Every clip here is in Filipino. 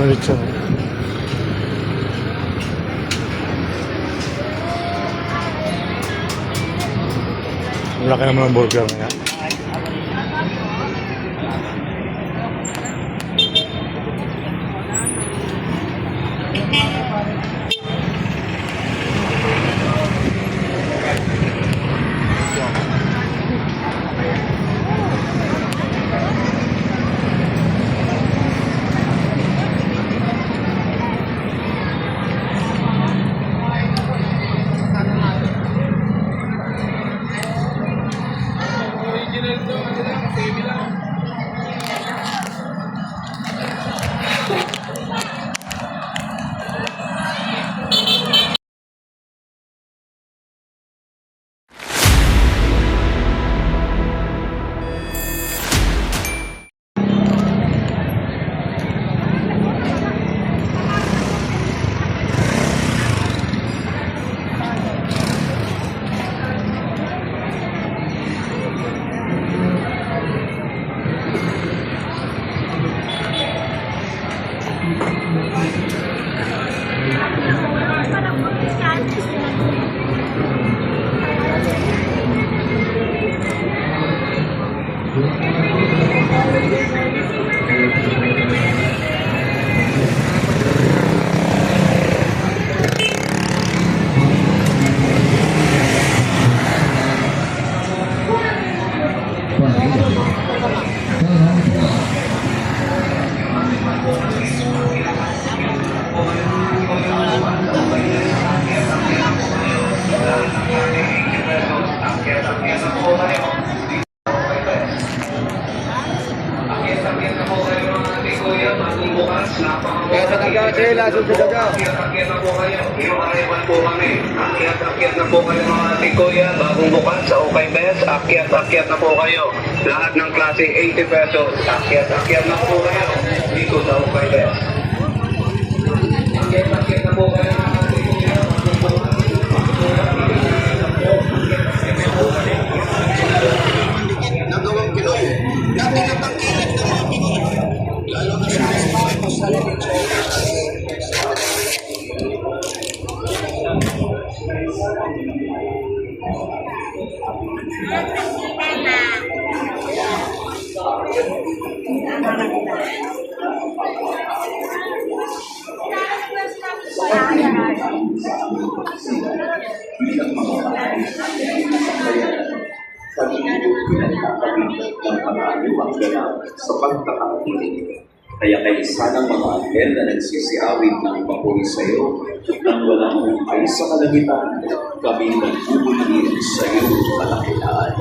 lechon. Laki naman ang burger niya. Kaya sa tagaw, sila, sunod sa tagaw. Akyat na po kayo. Yung arrival po kami. Akyat na po kayo mga ating kuya. Bagong bukas sa Okay Best. Akyat na po kayo. Lahat ng klase 80 pesos. Akyat na po kayo. Dito sa Okay Best. Akyat na po kayo mga ating kuya. Bagong bukas. Nagawang Pinoy. Dati na pagkilat ng mga Pinoy. Lalo na sa mga sa sa pagkakakinig. Kaya kaisa ng mga anghel na nagsisiawit ng papuri sa iyo, nang walang humpay sa kalangitan, kami nagbubulin sa iyo kalakitaan.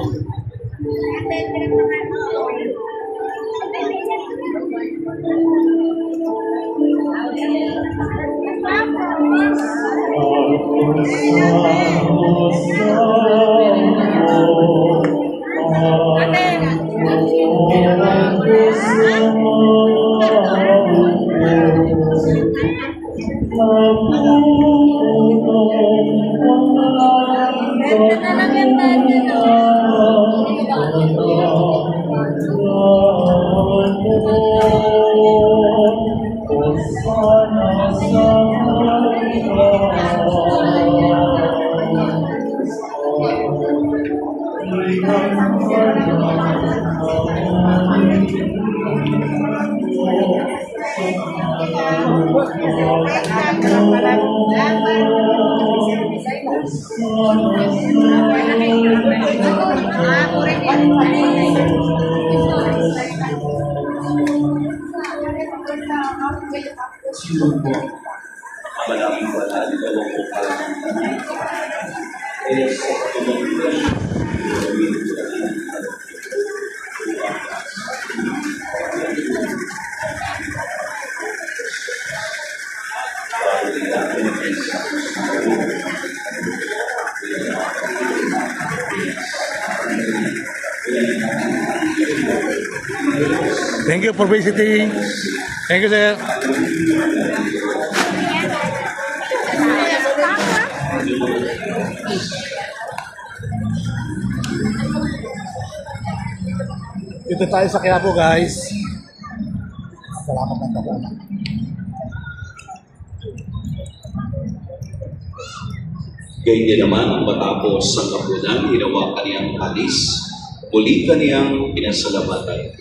Maraming wala, di ba ko pala ng tanong. Kaya sa patuloy Thank you for visiting. Thank you, sir. Dito tayo sa Quiapo, guys. Salamat ng tagala. Ganyan naman matapos ang kapunan, hinawakan niya ang alis, muli kaniyang pinasalamatan.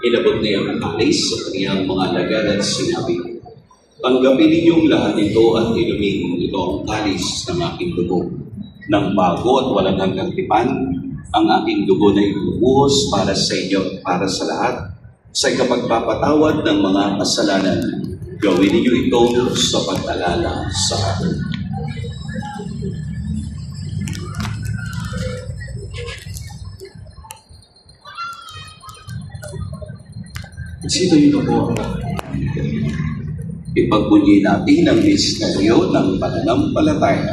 Inabot niya ang alis sa kaniyang mga alagad at sinabi, "Tanggapin ninyong lahat ito at inumin ito ang alis ng aking dugo. Nang bago at walang hanggang tipan, ang aking dugo na ibubuhos para sa inyo at para sa lahat, sa ikapagpapatawad ng mga kasalanan. Gawin ninyo ito sa pag-alala sa akin." Sino yun po? Ipagbunyi natin ang misteryo ng pananampalataya.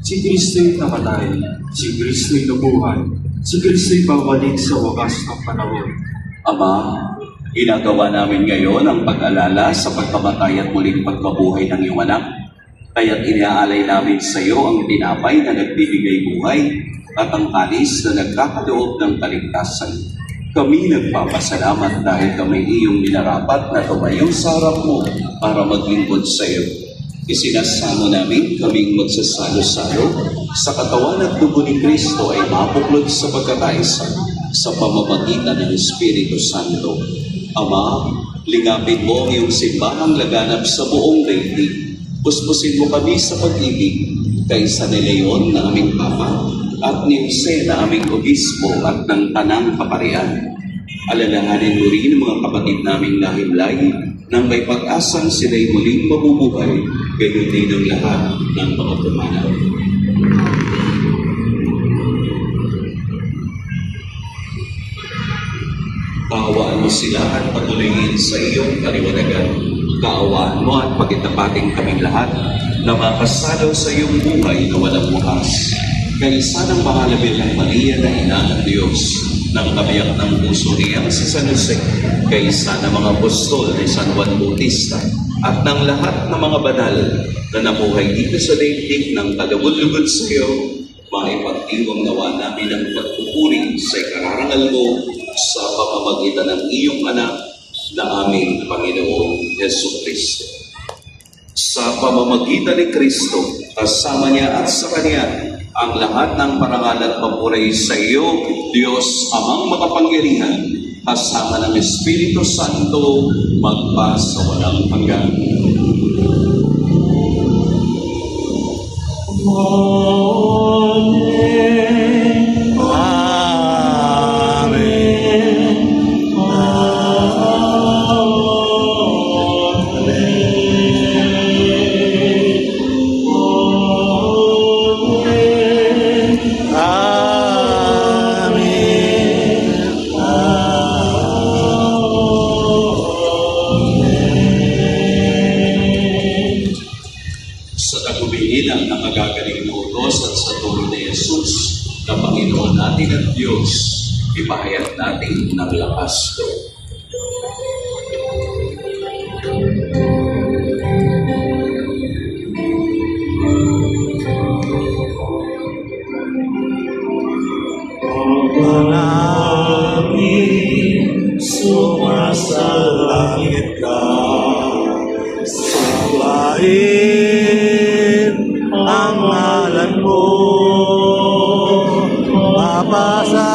Si Kristo'y namatay, si Kristo'y nabuhay, si Kristo'y babalik sa wakas ng panahon. Ama, ginagawa namin ngayon ang pag-alala sa pagkamatay at muling pagkabuhay ng iyong anak. Kaya't iniaalay namin sa iyo ang tinapay na nagbibigay buhay at ang kalis na nagkakaloob ng kaligtasan. Kami nagpapasalamat dahil kami iyong minarapat na tumayo sa harap mo para maglingkod sa iyo. Isinasamo namin kaming magsasalo-salo sa katawan at dugo ni Kristo ay mapuklod sa pagkakaisa sa pamamagitan ng Espiritu Santo. Ama, lingapin mo ang iyong simbahang laganap sa buong daigdig. Puspusin mo kami sa pag-ibig kaysa ni Leon na aming Papa at ni Jose na aming obispo at ng tanang kaparian. Alalahanin mo rin ang mga kapatid naming lahim-lahi nang may pag-asang sila'y muling mabubuhay, gayon din ang lahat ng mga pumanaw. Kaawaan mo sila at patuloyin sa iyong kaliwanagan. Kaawaan mo at pagkitapating kaming lahat na makasalaw sa iyong buhay na walang wakas. Kaysa ng mahalabil ng Maria na ina ng Diyos, ng kabiyak ng puso niyang si San Jose, kaysa ng mga apostol ni San Juan Bautista, at ng lahat ng mga banal na namuhay dito sa daigdig ng kalugod-lugod sa iyo, maipagdiwang nawa namin ang pagpupuri sa ikararangal mo sa pamamagitan ng iyong anak na aming Panginoong Jesucristo. Sa pamamagitan ni Kristo, kasama niya at sa Kanya, ang lahat ng parangal at papuri sa iyo, Diyos Amang makapangyarihan, kasama ng Espiritu Santo, magpa sa walang hanggan. Sa tagubilin ng magagaling na utos at sa tulong ni Jesus na Panginoon natin at Diyos, ipahayag natin ng lakas loob. Namin sumasalangit ka, sambahin ang ngalan mo, mapasa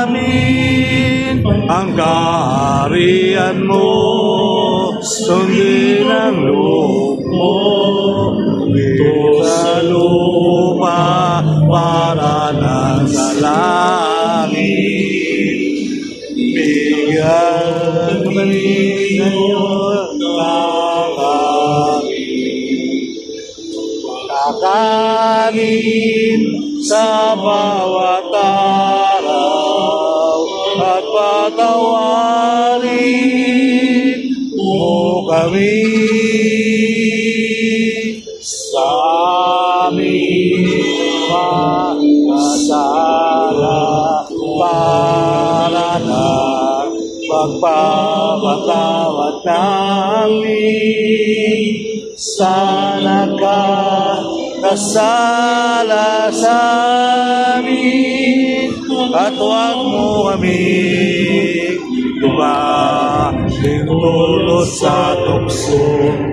amin ang kaharian mo, sundin ang loob mo dito sa lupa para nang sa langit. Bigyan kami ngayon ng kakanin sa bawat araw at patawarin mo kami sa aming magkasala para na magpapatawad namin sa nagkakasala sa amin at huwag mo kami dulot sa tukso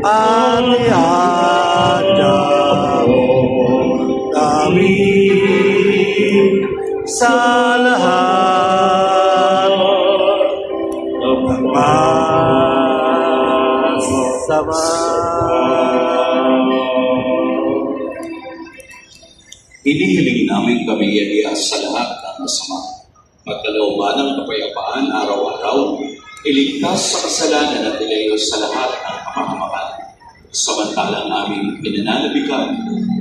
at ihadya mo sa lahat ng masama. Hinihiling namin kami iayas sa lahat ng masama. Pagkalooban ng kapayapaan araw-araw, iligtas sa kasalanan at ilayo sa lahat ng pamamakan. Samantalang aming pinananabikan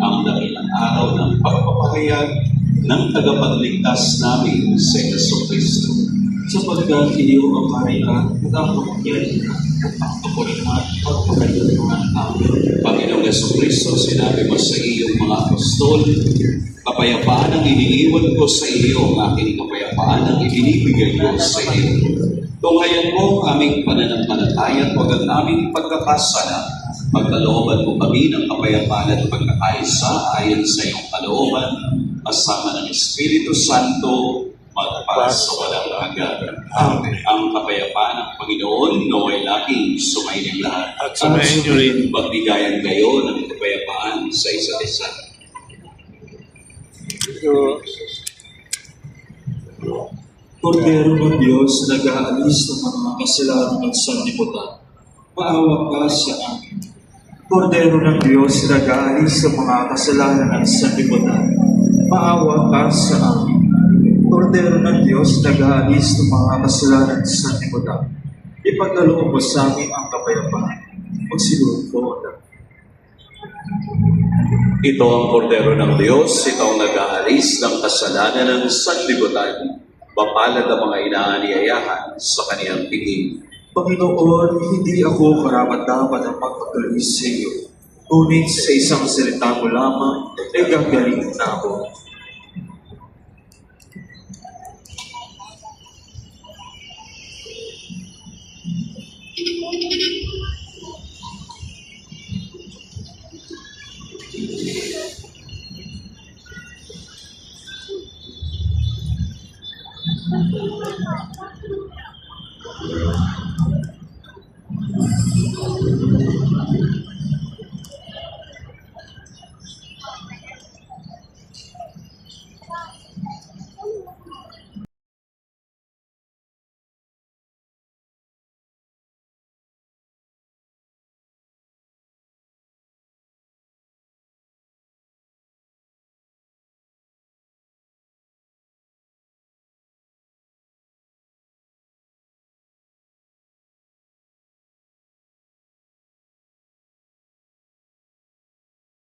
ang dakilang araw ng pagpapahayag ng tagapagligtas namin sa Jesucristo. Sapagkat iyo ang kaharian at ang kapangyarihan at ang kapulihan at pagpapalitan namin. Panginoong Jesucristo, sinabi mo sa iyong mga apostol, kapayapaan ang iniiwan ko sa iyo, ang aking kapayapaan ang ibinibigay ko sa iyo. Tunghayan mo ang aming pananampalataya at huwag ang aming pagkakasala. Pagkalooban mo kami ng kapayapaan at pagkakaisa ayon sa iyong kalooban, kasama ng Espiritu Santo, magpas sa walang hanggan. Amen. Ang kapayapaan ng Panginoon naway laging sumailing lahat. At sumayin niyo rin. Magbigayan kayo ng kapayapaan sa isa't isa. Kordero ng Diyos na nag-aalis ng mga kasalanan ng sanlibutan, maawa ka sa amin. Kordero ng Diyos na nag-aalis ng mga kasalanan ng sanlibutan, maawa ka sa amin. Kordero ng Diyos na nag-aalis ng mga kasalanan ng sanlibutan, ipagkaloob mo sa amin ang kapayapaan. Magsilunod po na. Ito ang kordero ng Diyos, ito ang nag-aalis ng kasalanan ng sanlibutan. Mapalad ang mga inaaniyayahan sa kaniyang piging. Panginoon, hindi ako karapat-dapat ang magpatuloy sa iyo. Ngunit sa isang salita mo lamang, ay gagaling na ako.